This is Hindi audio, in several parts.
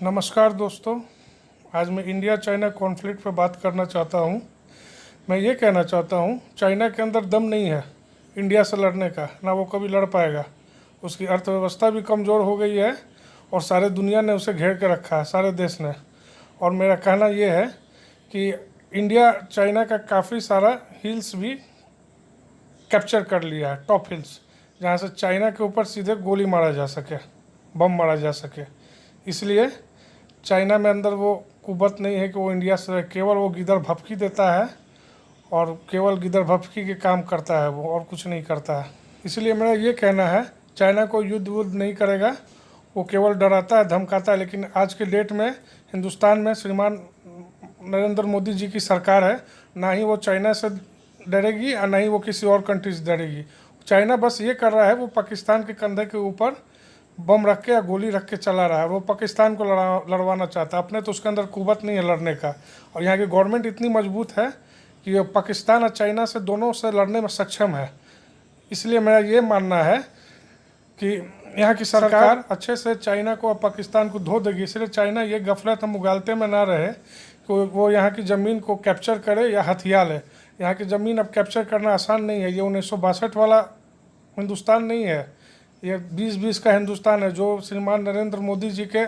नमस्कार दोस्तों, आज मैं इंडिया चाइना कॉन्फ्लिक्ट पर बात करना चाहता हूँ। मैं ये कहना चाहता हूँ, चाइना के अंदर दम नहीं है इंडिया से लड़ने का, ना वो कभी लड़ पाएगा। उसकी अर्थव्यवस्था भी कमज़ोर हो गई है और सारे दुनिया ने उसे घेर के रखा है, सारे देश ने। और मेरा कहना ये है कि इंडिया चाइना का काफ़ी सारा हिल्स भी कैप्चर कर लिया है, टॉप हिल्स, जहाँ से चाइना के ऊपर सीधे गोली मारा जा सके, बम मारा जा सके। इसलिए चाइना में अंदर वो कुव्वत नहीं है कि वो इंडिया से, केवल वो गिदर भभकी देता है और केवल गिदर भभकी के काम करता है वो, और कुछ नहीं करता है। इसलिए मेरा ये कहना है, चाइना को युद्ध वुद्ध नहीं करेगा, वो केवल डराता है, धमकाता है। लेकिन आज के डेट में हिंदुस्तान में श्रीमान नरेंद्र मोदी जी की सरकार है, ना ही वो चाइना से डरेगी और ना ही वो किसी और कंट्री से डरेगी। चाइना बस ये कर रहा है, वो पाकिस्तान के कंधे के ऊपर बम रख के या गोली रख के चला रहा है। वो पाकिस्तान को लड़वाना चाहता है, अपने तो उसके अंदर कुव्वत नहीं है लड़ने का। और यहाँ की गवर्नमेंट इतनी मजबूत है कि ये पाकिस्तान और चाइना से दोनों से लड़ने में सक्षम है। इसलिए मेरा ये मानना है कि यहाँ की सरकार अच्छे से चाइना को और पाकिस्तान को धो देगी। इसलिए चाइना ये गफलत हम उगालते में ना रहे कि वो यहाँ की ज़मीन को कैप्चर करे या हथिया ले। यहाँ की ज़मीन अब कैप्चर करना आसान नहीं है। ये 1962 वाला हिंदुस्तान नहीं है, ये 2020 का हिंदुस्तान है, जो श्रीमान नरेंद्र मोदी जी के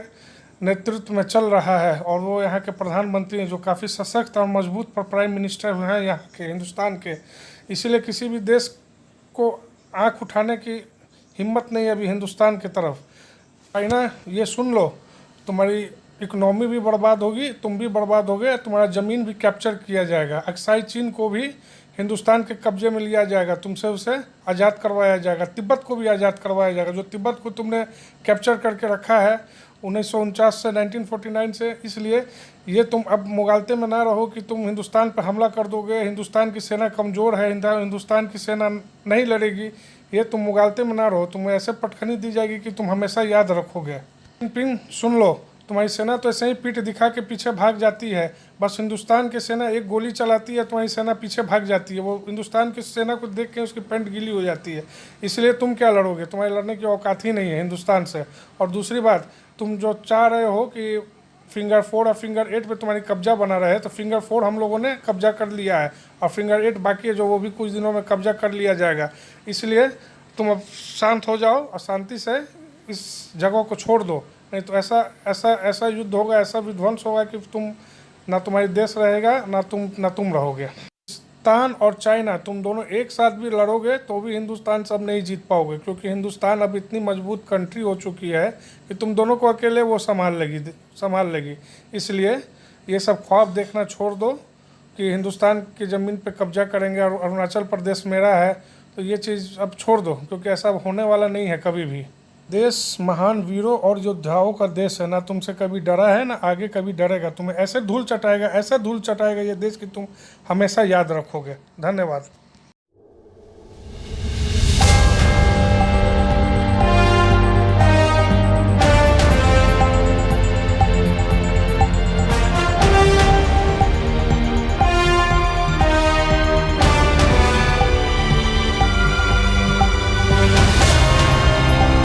नेतृत्व में चल रहा है। और वो यहाँ के प्रधानमंत्री हैं, जो काफ़ी सशक्त और मजबूत प्राइम मिनिस्टर हैं यहाँ के हिंदुस्तान के। इसीलिए किसी भी देश को आँख उठाने की हिम्मत नहीं है अभी हिंदुस्तान की तरफ। चाइना ये सुन लो, तुम्हारी इकोनॉमी भी बर्बाद होगी, तुम भी बर्बाद होगे, तुम्हारा ज़मीन भी कैप्चर किया जाएगा। अक्साई चीन को भी हिंदुस्तान के कब्जे में लिया जाएगा, तुमसे उसे आज़ाद करवाया जाएगा। तिब्बत को भी आज़ाद करवाया जाएगा, जो तिब्बत को तुमने कैप्चर करके रखा है 1949 से 1949 से। इसलिए ये तुम अब मुगालते में ना रहो कि तुम हिंदुस्तान पर हमला कर दोगे, हिंदुस्तान की सेना कमज़ोर है, हिंदुस्तान की सेना नहीं लड़ेगी। ये तुम मुगालते में ना रहो, तुम्हें ऐसे पटखनी दी जाएगी कि तुम हमेशा याद रखोगे। जिनपिंग सुन लो, तुम्हारी सेना तो ऐसे ही पीठ दिखा के पीछे भाग जाती है। बस हिंदुस्तान की सेना एक गोली चलाती है, तुम्हारी सेना पीछे भाग जाती है। वो हिंदुस्तान की सेना को देख के उसकी पैंट गीली हो जाती है। इसलिए तुम क्या लड़ोगे, तुम्हारी लड़ने की औकात ही नहीं है हिंदुस्तान से। और दूसरी बात, तुम जो चाह रहे हो कि फिंगर 4 और फिंगर 8 पे तुम्हारी कब्जा बना रहे, तो फिंगर 4 हम लोगों ने कब्जा कर लिया है और फिंगर 8 बाकी है, जो वो भी कुछ दिनों में कब्जा कर लिया जाएगा। इसलिए तुम अब शांत हो जाओ और शांति से इस जगह को छोड़ दो, नहीं तो ऐसा युद्ध होगा, ऐसा विध्वंस होगा कि तुम ना तुम्हारी देश रहेगा, ना तुम रहोगे। हिंदुस्तान और चाइना तुम दोनों एक साथ भी लड़ोगे तो भी हिंदुस्तान सब नहीं जीत पाओगे, क्योंकि हिंदुस्तान अब इतनी मजबूत कंट्री हो चुकी है कि तुम दोनों को अकेले वो संभाल लेगी। इसलिए ये सब ख्वाब देखना छोड़ दो कि हिंदुस्तान की ज़मीन पे कब्जा करेंगे और अरुणाचल प्रदेश मेरा है, तो ये चीज़ अब छोड़ दो, क्योंकि ऐसा होने वाला नहीं है कभी भी। देश महान वीरों और योद्धाओं का देश है, ना तुमसे कभी डरा है ना आगे कभी डरेगा। तुम्हें ऐसे धूल चटाएगा, ऐसा धूल चटाएगा ये देश कि तुम हमेशा याद रखोगे। धन्यवाद।